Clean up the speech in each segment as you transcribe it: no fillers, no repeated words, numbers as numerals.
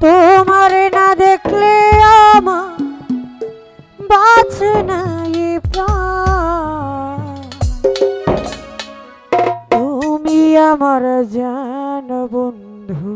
তোমারে না দেখলে আমার বাঁচে না এ প্রাণ। তুমি আমার জান বন্ধু,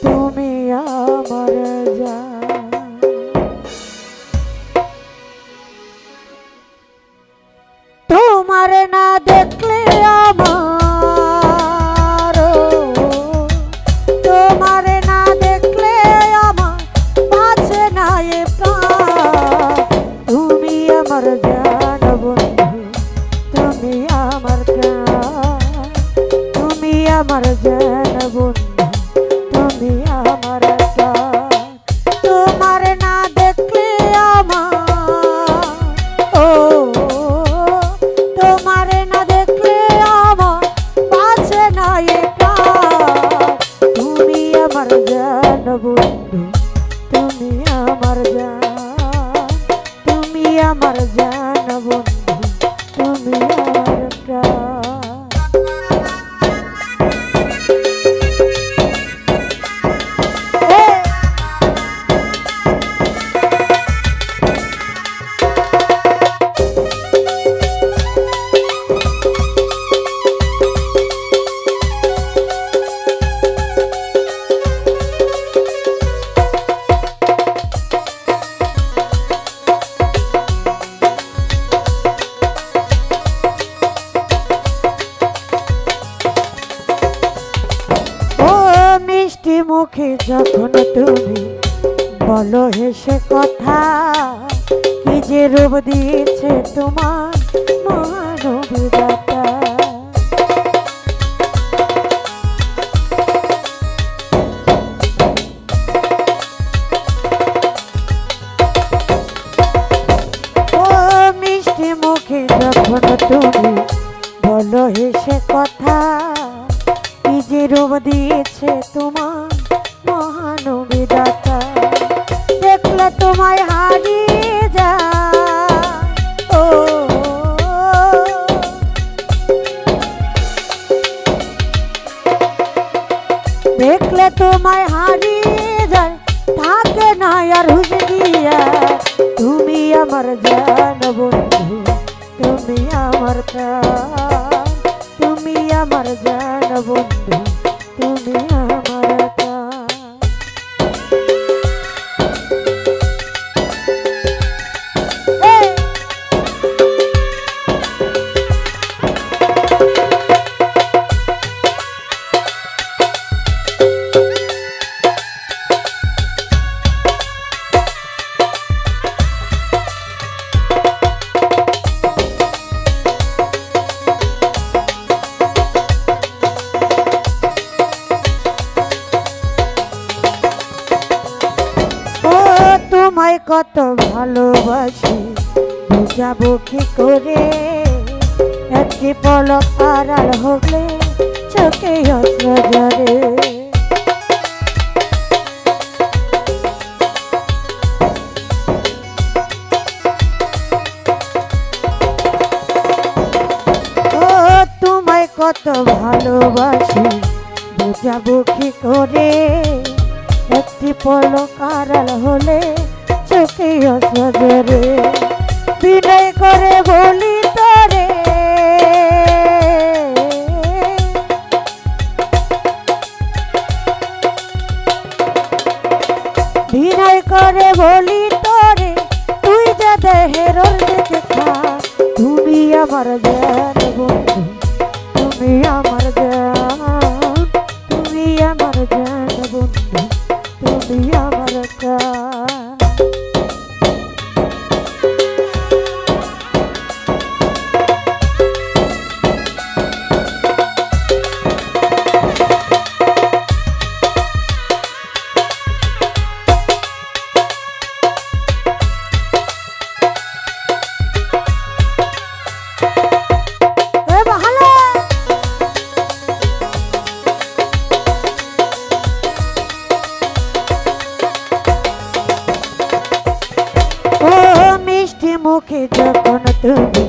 তুমি আমার জান। তোমারে না দেখলে আমার, তোমারে না দেখলে আমার বাঁচে না এ প্রাণ। তুমি আমার জান বন্ধু, তুমি আমার প্রাণ। তুমি আমার জান বন্ধু, তুমি আমার প্রাণ। তোমারে না দেখলে আমার, ও তোমারে না দেখলে আমার বাঁচে না এ প্রাণ। তুমি আমার জান বন্ধু, তুমি আমার জান। তুমি আমার জান বন্ধু, তুমি আমার প্রাণ। মুখে যখন তুমি বলো হেসে কথা, কি যে রূপ দিয়েছে তোমার মহানবিদাতা। ও মিষ্টি মুখে যখন তুমি বলো হেসে কথা, কি যে রূপ দিয়েছে তোমার মহানবিদাতা। দেখলে তোমায় হারিয়ে যায়, ও দেখলে তোমায় হারিয়ে যায়, থাকে না আর হুঁশ দিয়া। তুমি আমার জান বন্ধু, তুমি আমার প্রাণ। তুমি আমার জান বন্ধু, তুমি আমার প্রাণ। তোমায় কত ভালোবাসি বুঝাবো কি করে, একটি পলক আড়াল হলে চোখে অশ্রু ঝরে। ও তোমায় কত ভালোবাসি বুঝাবো কি করে, একটি পলক আড়াল হলে চোখে অশ্রু ঝরে। বিনয় করে বলি তোরে, বিনয় করে বলি তোরে, তুই যে দেহের দেখে খা। তুমি আমার জান বন্ধু, তুমি আমার জান। তুমি আমার জান বন্ধু, তুমি আমার প্রাণ। মুখে যখন তুমি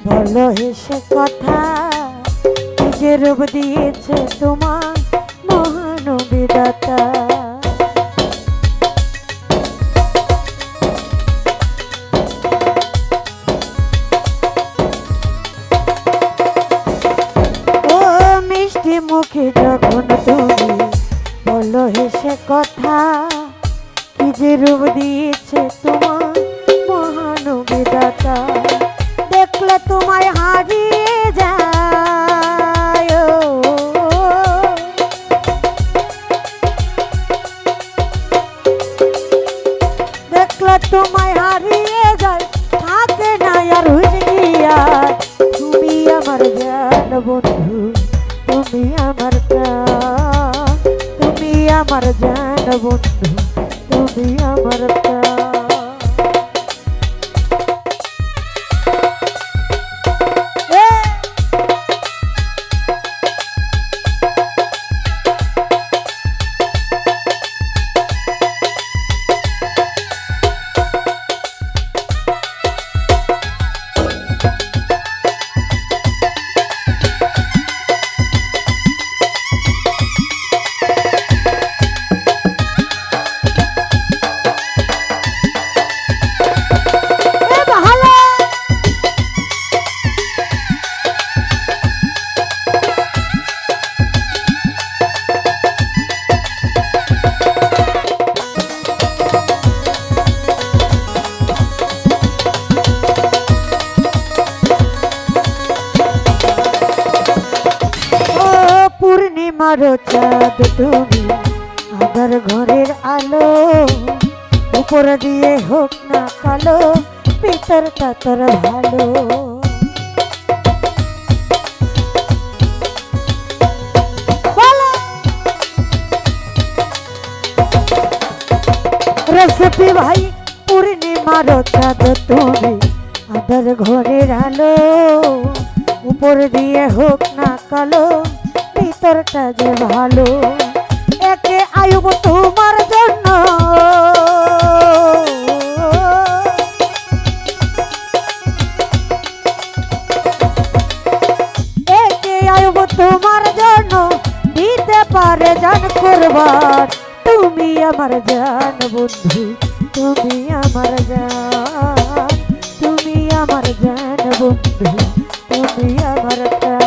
বলো হেসে কথা, কি যে রূপ দিয়েছে তোমার মহানবিদাতা। হেসে কথা কি যে রূপ দিয়েছে তোমার মহান বিধাতা দেখলে তোমায় হারিয়ে যায় দেখলে তোমায় হারিয়ে যায় থাকে না আর হুজগিয়া তুমি আমার জান বন্ধু তুমি আমার প্রাণ তুমি আমার জান বন্ধু তুমি আমার প্রাণ পূর্ণিমার চাঁদ তুমি আধার ঘরের আলো উপর দিয়ে হোক না কালো ভিতরটা তোর ভালো রেসিপি ভাই পূর্ণিমার চাঁদ তুমি আধার ঘরের আলো উপর দিয়ে হোক না কালো ভিতরটা যে ভালো একে আয়ুব তোমার জন্য একে আয়ুব তোমার জন্য দিতে পারে জান কুরবান তুমি আমার জান বন্ধু তুমি আমার জান তুমি আমার জান বন্ধু তুমি আমার প্রাণ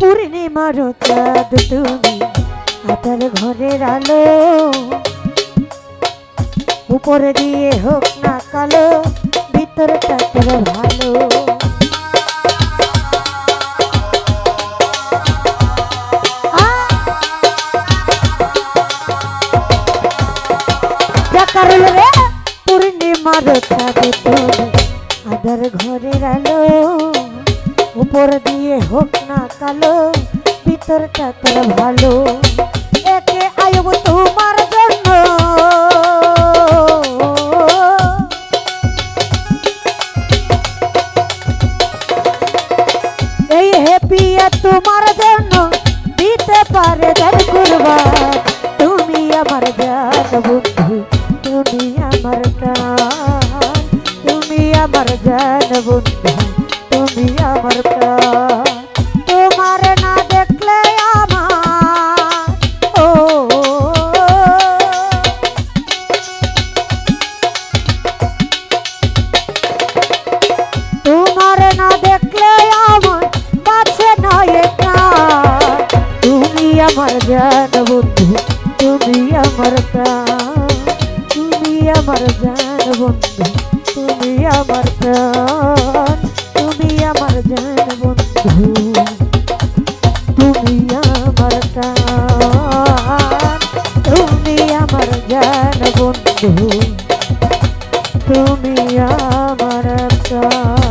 পূর্ণিমার চাঁদ তুমি আধার ঘরের আলো উপরে দিয়ে হোক না কালো ভিতরটা তোর ভালো রে পূর্ণিমার চাঁদ তুমি আধার ঘরের আলো উপর দিয়ে হোক না কালো ভিতরটা তোর ভালো একে আয়ুব তোমার জন্য এই হ্যাপিয়া তোমার জন্য দিতে পারে জান কুরবান তুমি আমার জান বন্ধু তুমি আমার প্রাণ তুমি আমার জান বন্ধু তুমি আমার প্রাণ তোমার না দেখলে আমার ও তোমার না দেখলে আমার বাঁচে নয় প্রাণ তুমি আমার জান বন্ধু তুমি আমার প্রাণ তুমি আমার জান বন্ধু তুমি আমার প্রাণ তুমি আমার জান বন্ধু তুমি আমার প্রাণ বন্ধু তুমি আমার প্রাণ।